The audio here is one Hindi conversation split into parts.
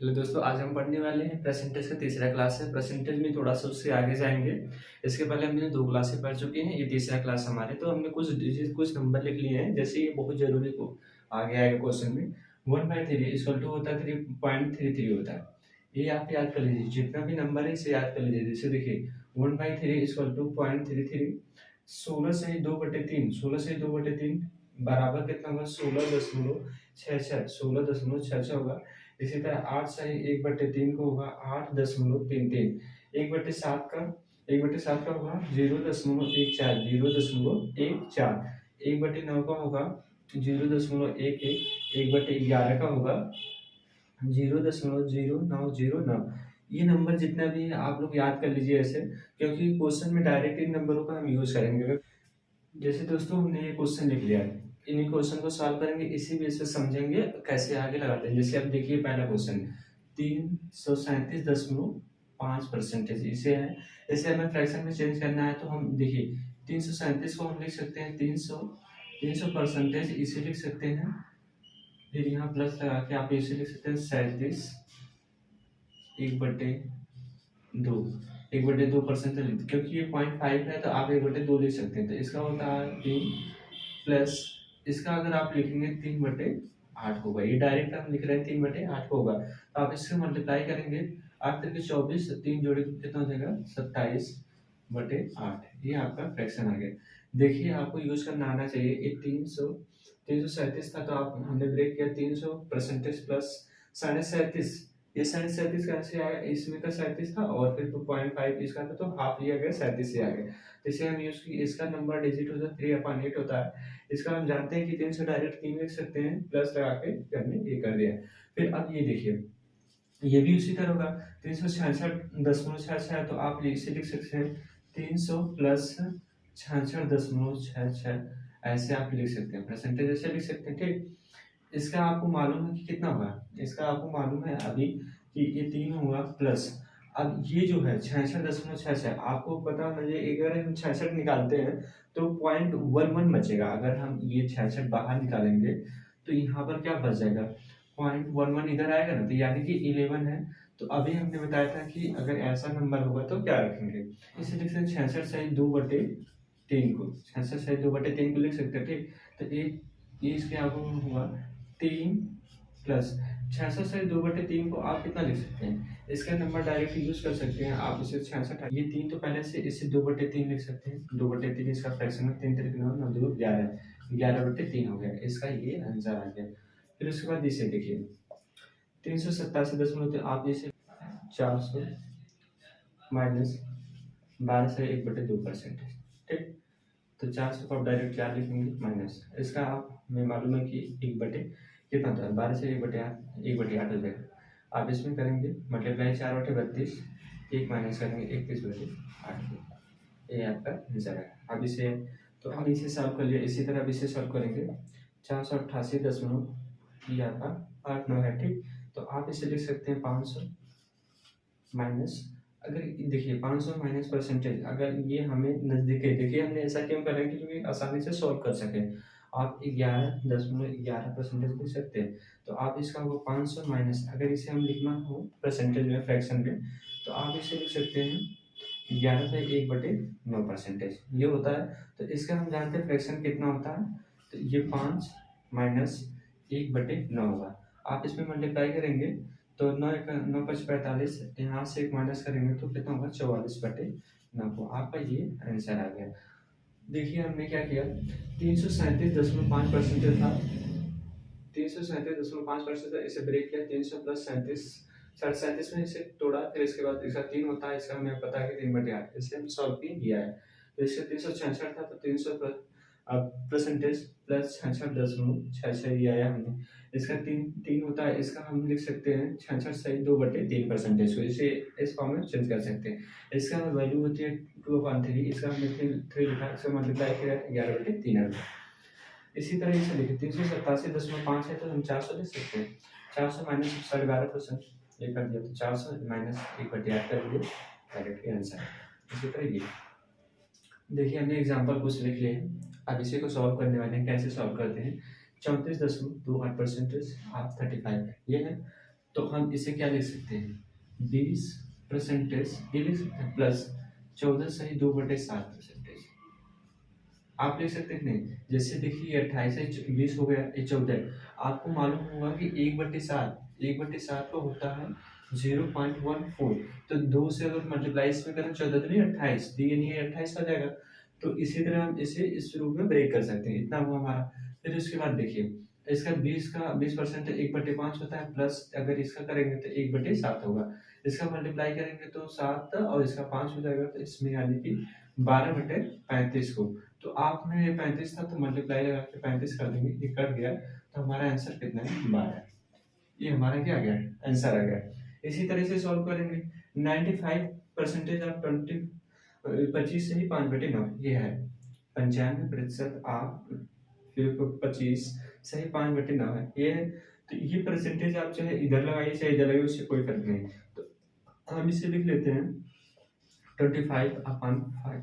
हेलो दोस्तों, आज हम पढ़ने वाले हैं परसेंटेज का तीसरा क्लास है। परसेंटेज में थोड़ा सा उससे आगे जाएंगे। इसके पहले हमने दो क्लासें पढ़ चुके हैं, ये तीसरा क्लास हमारे। तो हमने कुछ डिजिट कुछ नंबर लिख लिए हैं, जैसे ये बहुत जरूरी को आगे आएगा क्वेश्चन में। 1/3 इक्वल टू होता है 3.33 होता है। ये आप याद कर लीजिए, जितना भी नंबर है इसे याद कर लीजिए। जैसे देखिए 1/3 इक्वल टू 0.33, 16 से 2/3, 16 से 2/3 बराबर कितना होगा? 16.66, 16.66 होगा। इसी तरह 8 सही 1/3 को होगा 8.33। 1/7 का 1/7 का होगा 0.14, 0.14। 1/9 का होगा 0.11। 1/11 का होगा 0.0909। ये नंबर जितना भी है आप लोग याद कर लीजिए ऐसे, क्योंकि क्वेश्चन में डायरेक्ट इन नंबरों का हम यूज करेंगे। जैसे दोस्तों हमने ये क्वेश्चन लिख लिया है, इन्हीं क्वेश्चन को सॉल्व करेंगे, इसी बेस पे समझेंगे कैसे आगे लगाते हैं। जैसे अब देखिए पहला क्वेश्चन 337.5% इसे है। इसे हमें फ्रैक्शन में चेंज करना है, तो हम देखिए 337 को हम लिख सकते हैं 300% इसे लिख सकते हैं। फिर यहाँ प्लस लगा के आप इसे लिख सकते हैं 37 1/2। 1/2% क्योंकि ये 0.5 है तो आप 1/2 लिख सकते हैं। तो इसका होता है 3 प्लस इसका अगर आप लिखेंगे 3/8 होगा। ये डायरेक्ट हम लिख रहे हैं 3/8 को होगा, तो आप इससे मल्टीप्लाई करेंगे 8 3 24, 3 जोड़े तो कितना हो जाएगा 27/8। ये आपका फ्रैक्शन आ गया। देखिए आपको यूज करना आना चाहिए। ये 337 था, तो आप हमने ब्रेक किया 300% प्लस 37.5। ये 37.5 कैसे आया? इसमें का 37 था और फिर 2.5 इसका था, तो हाफ ये आ गया 37 से आ गया। इसे हम यूज की, इसका नंबर डिजिट होता है 3/8 होता है। इसका हम जानते हैं कि 3 से डायरेक्ट 3 लिख सकते हैं, प्लस लगा के हमने ये कर दिया। फिर अब ये देखिए ये भी उसी तरह होगा 366.66, तो आप इसे लिख सकते हैं 300 प्लस 66.66। ऐसे आप लिख सकते हैं, परसेंटेज ऐसे लिख सकते हैं। ठीक, इसका आपको मालूम है कि कितना होगा? इसका आपको मालूम है अभी कि ये 3 हुआ प्लस, अब ये जो है 66.66, आपको पता होना चाहिए अगर हम 66 निकालते हैं तो 0.11 बचेगा। अगर हम ये 66 बाहर निकालेंगे तो यहाँ पर क्या बच जाएगा? 0.11 इधर आएगा ना, तो यानी कि 11 है। तो अभी हमने बताया था कि अगर ऐसा नंबर होगा तो क्या रखेंगे। इसे लिख सकते हैं 66 सही 2/3 को, 66 सही 2/3 को लिख सकते हैं। ठीक, तो ये इसके आगे हुआ 3 प्लस 66 से 2/3 को आप कितना लिख सकते हैं? इसका नंबर डायरेक्ट यूज कर सकते हैं आप। इसे 66, ये 3 तो पहले से, इसे 2/3 लिख सकते हैं। 2/3 इसका फ्रैक्शन में 3 3 9 9 2 11, 11/3 हो गया। इसका ये आंसर आ गया। फिर उसके बाद इसे देखिए 387 आप जैसे 400 माइनस 12 से 1/2%। ठीक, तो 400 को आप डायरेक्ट 4 लिखेंगे माइनस इसका, आप हमें मालूम है कि 1 कितना होता है? 12 से 1/8, 1/8 हो जाएगा। आप इसमें करेंगे मल्टीप्लाई 4/32, 1 माइनस करेंगे 31/8। ये आपका आंसर है। अब इसे तो हम इसे सॉल्व कर लिया, इसी तरह अब इसे सॉल्व करेंगे 488 ये आपका 89 है। ठीक, तो आप इसे लिख सकते हैं 500 माइनस, अगर देखिए 500 माइनस परसेंटेज, अगर ये हमें नजदीक है, देखिए हमने ऐसा क्यों करें कि क्योंकि आसानी से सॉल्व कर सके। आप 11.11% लिख सकते हैं। तो आप इसका वो 500 माइनस, अगर इसे हम लिखना हो परसेंटेज में फ्रैक्शन में, तो आप इसे लिख सकते हैं 11 से 1/9% ये होता है। तो इसका हम जानते हैं फ्रैक्शन कितना होता है, तो ये 5 माइनस 1/9 होगा। आप इसमें मल्टीप्लाई करेंगे तो 9 9 5 45, यहाँ से 1 माइनस करेंगे तो कितना होगा? 44/9 को। आपका ये आंसर आ गया। देखिए हमने क्या किया, 337.5% था, 337.5% था, इसे ब्रेक किया 300 प्लस 37, 37 में इसे तोड़ा, फिर इसके बाद इसका 3 होता है, इसका हमें पता है कि 3/8, इसे हम सॉल्व किया है। तो इससे 366 था, तो 300 परसेंटेज प्लस 66.66 ये आया हमने। इसका 3 होता है, इसका हम लिख सकते हैं 66 सही 2/3% को, इसे इस फॉर्म में चेंज कर सकते हैं। इसका वैल्यू होती है 2/3, इसका हमने 3 लिखा, इसका मल्टीप्लाई किया 11/3 आ गया। इसी तरह इसे लिखे 387.5 है, तो हम 400 लिख सकते हैं। 400 माइनस 11%, ये कर दिया, तो 400 माइनस 1/8 कर दिया, डायरेक्टली आंसर। इसी तरह ये देखिए हमने एग्जाम्पल कुछ लिख लिए हैं। अब इसी को सॉल्व करने वाले हैं। कैसे सॉल्व करते हैं? 34.28% आप 35 ये है। तो हम इसे क्या लिख सकते हैं, 20% ये लिख सकते हैं प्लस 14 सही 2/7%। आप लिख सकते हैं नहीं, जैसे देखिए 28 है 20 हो गया, ये 14। आपको मालूम होगा कि 1/7 को होता है 0.14। तो 2 से अगर मल्टीप्लाई इसमें करें 14 तो नहीं 28, तो ये नहीं है 28 आ जाएगा। तो इसी तरह हम इसे इस रूप में ब्रेक कर सकते हैं, इतना हुआ हमारा। फिर उसके बाद देखिए, तो इसका 20% 1/5 होता है, प्लस अगर इसका करेंगे तो 1/7 होगा। इसका मल्टीप्लाई करेंगे तो 7 और इसका 5 हो जाएगा, तो इसमें यानी कि 12/35 को। तो आपने ये 35 था तो मल्टीप्लाई लगा के 35 कर देंगे, ये कट गया, तो हमारा आंसर कितना है 12। ये हमारा क्या आ गया, आंसर आ गया। इसी तरह से सॉल्व करेंगे 95% ऑफ 20 25 से ही 5/9 ये है 95% आप फिर 25 सही 5/9 है ये है। तो ये परसेंटेज आप चाहे इधर लगाइए चाहे इधर लगाइए, उससे कोई फर्क नहीं। तो हम इसे लिख लेते हैं 25/5,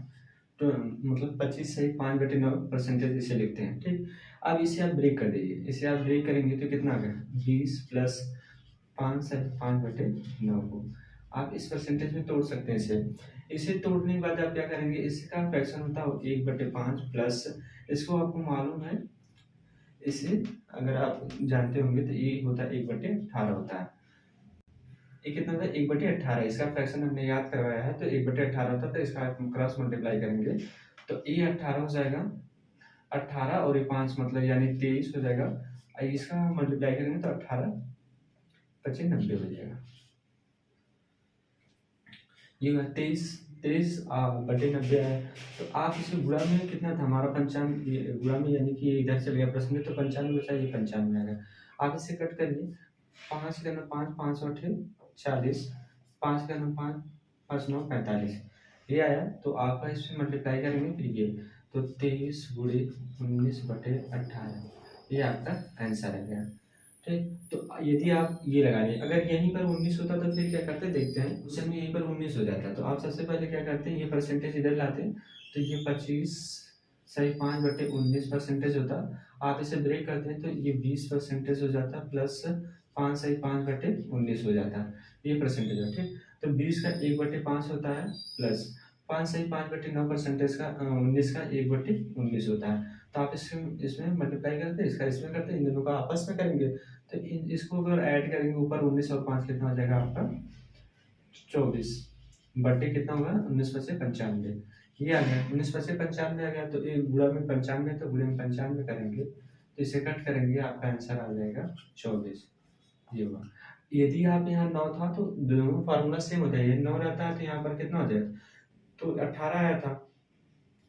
तो मतलब 25 सही 5/9% इसे लिखते हैं, ठीक। अब इसे आप ब्रेक कर दीजिए, इसे आप ब्रेक करेंगे तो कितना आ गया 20 प्लस 5 सही 5/9 को आप इस परसेंटेज में तोड़ सकते हैं। इसे तोड़ने के बाद आप क्या करेंगे, इसका फ्रैक्शन होता है 1/5 प्लस, इसको आपको मालूम है, इसे अगर आप जानते होंगे तो ये होता है 1/18 होता है। ये कितना होता है 1/18, इसका फ्रैक्शन हमने याद करवाया है, तो 1/18 होता है, तो इसका क्रॉस मल्टीप्लाई करेंगे तो ये 18 हो जाएगा, 18 और ये 5 मतलब यानी 23 हो जाएगा। इसका मल्टीप्लाई करेंगे तो 18 25 90 हो जाएगा। ये 23/90 है। तो आप इसे गुणा में कितना था हमारा 95, गुणा में यानी कि इधर चल गया प्रश्न में, तो 95 बचा, ये 95 आ गया। आप इसे कट करिए, 5 का 5 5 8 40, 5 का 5 5 9 45 ये आया। तो आपका इसमें मल्टीप्लाई करेंगे फिर ये, तो 23 गुणे 19/18 ये आपका आंसर आ गया, ठीक। तो यदि आप ये लगा लें, अगर यहीं पर 19 होता तो फिर क्या करते देखते हैं, उस समय यहीं पर 19 हो जाता, तो आप सबसे पहले क्या करते हैं, ये परसेंटेज इधर लाते हैं, तो ये 25 सही 5/19% होता। आप इसे ब्रेक करते हैं तो ये 20% हो जाता, प्लस 5 सही 5/19 हो जाता, ये परसेंटेज है, ठीक। तो 20 का 1/5 होता है, प्लस 5 सही 5/9% का 19 का 1/19 होता है। तो आप इसमें मल्टीप्लाई करते हैं, इसका इसमें करते हैं, इन दोनों का आपस में करेंगे, तो इसको अगर ऐड करेंगे ऊपर 19 और 5 कितना हो जाएगा आपका 24 बट्टे कितना होगा 19/95 ये आ गया, 19/95 आ गया। तो ये गुणा में 95 तो गुणे में 95 करेंगे, तो इसे कट करेंगे, आपका आंसर आ जाएगा 24 ये होगा। यदि आप यहाँ 9 था तो दोनों फार्मूला सेम होता है, ये 9 रहता है तो यहाँ पर कितना हो जाएगा, तो 18 आया था,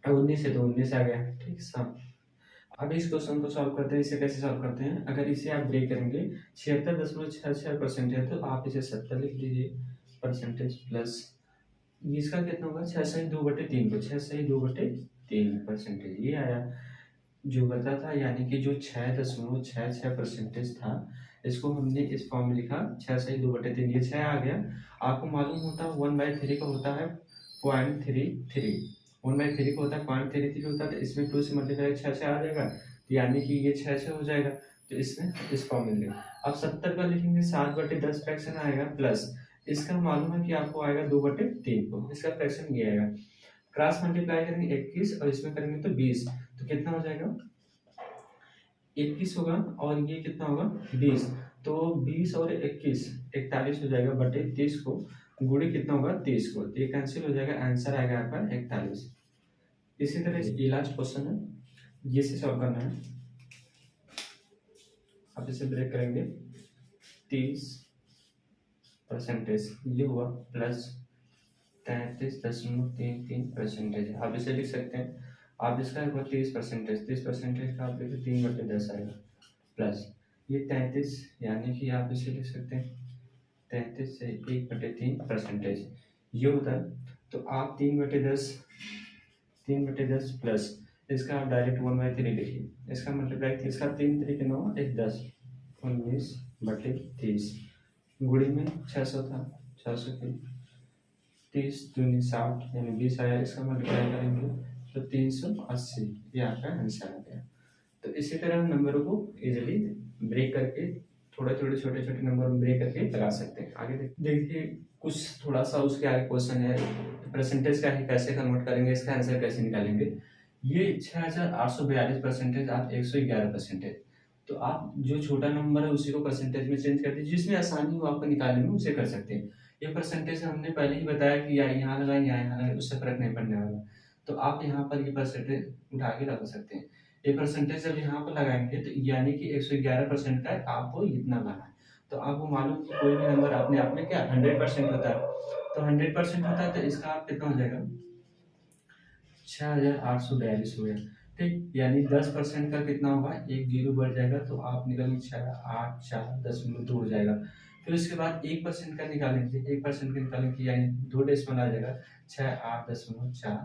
19 है तो 19 आ गया, ठीक सब। अब इस क्वेश्चन को सॉल्व करते हैं, इसे कैसे सॉल्व करते हैं, अगर इसे आप ब्रेक करेंगे 76.66% है, तो आप इसे 70 लिख लीजिए परसेंटेज, प्लस इसका कितना होगा 6 सही 2/3 को 6 सही 2/3% ये आया जो बता था, यानी कि जो 6.66% था, इसको हमने इस फॉर्म में लिखा 6 सही 2/3, ये 6 आ गया। आपको मालूम होता है 1/3 का होता है 0.33, 1/3 का होता है 0.33 होता है, तो इसमें 2 से मल्टीप्लाई 6 आ जाएगा, तो यानी कि ये 6 हो जाएगा, तो इसमें इस फॉर्म में लिखेंगे। अब 70 का लिखेंगे 7/10 फ्रैक्शन आएगा, प्लस इसका मालूम है कि आपको आएगा 2/3 को, इसका फ्रैक्शन ये आएगा, क्रॉस मल्टीप्लाई करेंगे 21 और इसमें करेंगे तो 20, तो कितना हो जाएगा 21 होगा, और ये कितना होगा 20, तो 20 और 21 41 हो जाएगा, बटे 30 को गुणे कितना होगा 30 को, तो ये कैंसिल हो जाएगा, आंसर आएगा आपका 41। इसी तरह से ये लास्ट क्वेश्चन है, ये से सॉल्व करना है। आप इसे ब्रेक करेंगे 30% ये हुआ, प्लस 33.33% आप इसे लिख सकते हैं। आप इसका होगा 30% का आप लिखे 3/10 आएगा, प्लस ये 33 यानी कि आप इसे लिख सकते हैं 33 से 1/3% ये होता है। तो आप 3/10 प्लस इसका आप डायरेक्ट 1/3 लिखिए, इसका मल्टीप्लाई इसका 3 3 के 9 1 10 19/30 गुणे में 600 था, 600 के 30 दूनी 60 यानी 20 आया, इसका मल्टीप्लाई करेंगे तो 380 ये आपका आंसर आ गया। तो इसी तरह हम नंबरों को इजीली ब्रेक करके छोटे छोटे नंबर में ब्रेक करके लगा सकते हैं। आगे देखिए कुछ थोड़ा सा उसके आगे क्वेश्चन है, परसेंटेज का है कैसे कन्वर्ट करेंगे, इसका आंसर कैसे निकालेंगे। ये 6842 परसेंटेज आप 111 परसेंटेज, तो आप जो छोटा नंबर है उसी को परसेंटेज में चेंज कर दीजिए, जिसमें आसानी हो आपको निकालने में उसे कर सकते हैं। ये परसेंटेज हमने पहले ही बताया कि या यहाँ लगाएं या यहाँ लगाएं, उससे फर्क नहीं पड़ने वाला। तो आप यहाँ पर ये परसेंटेज उठा के लगा सकते हैं। ये परसेंटेज जब यहाँ पर लगाएंगे तो यानी कि 111% का आपको इतना लाना है। तो आपको मालूम कि कोई भी नंबर अपने आप में क्या 100% होता है, तो 100% होता है तो इसका आप कितना हो जाएगा 6842 हो गया। ठीक, यानी 10% का कितना होगा, एक जीरो बढ़ जाएगा तो आप निकलेंगे 684.2 हो जाएगा। फिर उसके बाद 1% का निकालेंगे, 1% का निकालेंगे यानी 2 डेसिमल आ जाएगा 68.42 आ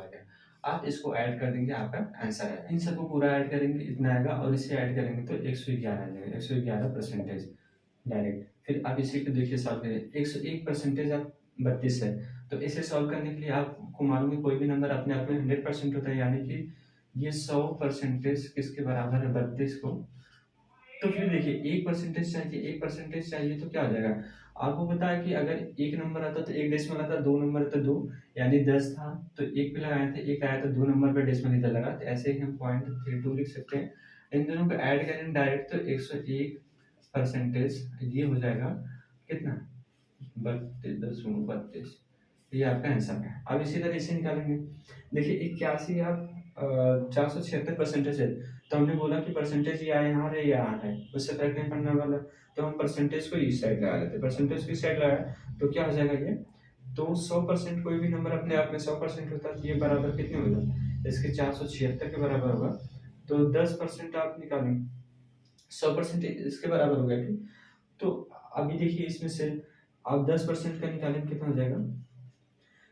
जाएगा। आप इसको ऐड कर देंगे, आपका आंसर है। इन सबको पूरा ऐड करेंगे इतना आएगा, और इसे ऐड करेंगे तो 111 आ जाएगा, 111 परसेंटेज डायरेक्ट। फिर आप इसी को देखिए सॉल्व करें, 101 परसेंटेज आप 32 है, तो इसे सॉल्व करने के लिए आपको मालूम है कोई भी नंबर अपने आप में 100% होता है, यानी कि ये 100% किसके बराबर है 32 को। तो फिर देखिए 1% चाहिए, 1% चाहिए तो क्या हो जाएगा, आपको पता है कि अगर एक नंबर आता तो एक डेसिमल आता, दो नंबर आता दो, यानी 10 था तो एक पे लगाए थे, एक आया तो 2 नंबर पे डेसिमल इधर लगा, तो ऐसे ही हम 0.32 लिख सकते हैं। इन दोनों को ऐड करें डायरेक्ट तो 101% ये हो जाएगा कितना 32.32, ये आपका आंसर है। अब इसी तरह इसे निकालेंगे, देखिए 81 आप 476 परसेंटेज है, तो हमने बोला कि परसेंटेज या यहाँ है या यहाँ है, उससे फर्क नहीं पड़ने वाला, तो हम परसेंटेज को इस साइड लगा लेते, परसेंटेज को इस साइड लगाया तो क्या हो जाएगा ये, तो 100% कोई भी नंबर अपने आप में 100% होता है, ये बराबर कितने होगा, इसके 476 के बराबर होगा, तो 10% आप निकालेंगे, 100% इसके बराबर हो गया। ठीक, तो अभी देखिए इसमें से आप 10% का निकालेंगे कितना हो जाएगा,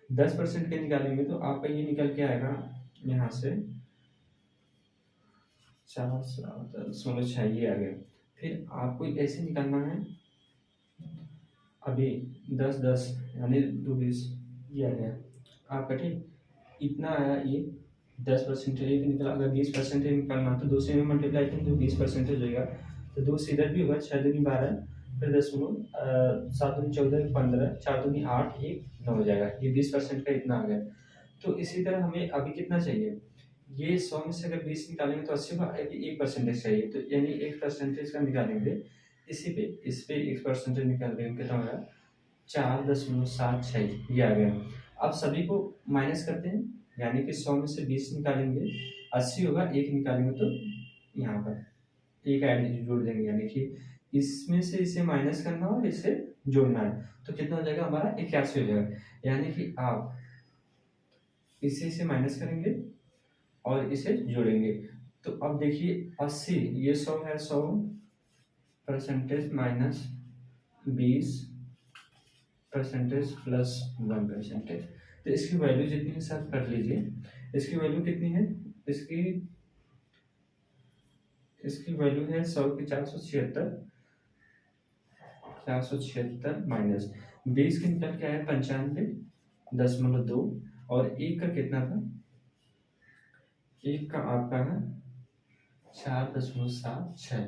10% के निकालेंगे तो आपका ये निकल के आएगा यहाँ से 4.6 ये आ गया। फिर आपको ऐसे निकालना है, अभी 10 यानी 2 20 ये आ गया आपका। ठीक, इतना आया ये 10% एक निकला, अगर 20% निकालना तो 2 से मल्टीप्लाई करें तो 20% हो जाएगा, तो 2 से इधर भी होगा, 6 दूनी 12, फिर 10 7 दूनी 14, 15, 4 दूनी 8, 1 9 हो जाएगा, ये 20% का इतना आ गया। तो इसी तरह हमें अभी कितना चाहिए, ये 100 में से अगर 20 निकालेंगे तो 80 का 1% चाहिए, तो यानी 1% का निकालेंगे, इसी पे इस पे 1% निकालेंगे कितना होगा 4.76 ये आ गया। अब सभी को माइनस करते हैं, यानी कि 100 में से 20 निकालेंगे 80 होगा, एक निकालेंगे तो यहाँ पर एक ऐड जोड़ देंगे, यानी कि इसमें से इसे माइनस करना और इसे जोड़ना है, तो कितना हो जाएगा हमारा 81 हो जाएगा। यानी कि आप इसे माइनस करेंगे और इसे जोड़ेंगे, तो अब देखिए 80 ये 100 है, 100% माइनस 20% प्लस 1%, तो इसकी वैल्यू जितनी है सब कर लीजिए। इसकी वैल्यू कितनी है, इसकी वैल्यू है 100 की 476 माइनस 20 के निकल के आया 95.2, और एक का कितना था, एक का आपका है 4.76।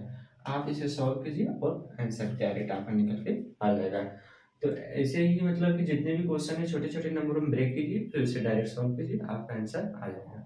आप इसे सॉल्व कीजिए और आंसर डायरेक्ट आपका निकल के आ जाएगा। तो ऐसे ही मतलब कि जितने भी क्वेश्चन है छोटे छोटे नंबरों में ब्रेक कीजिए, फिर इसे डायरेक्ट सॉल्व कीजिए, आपका आंसर आ जाएगा।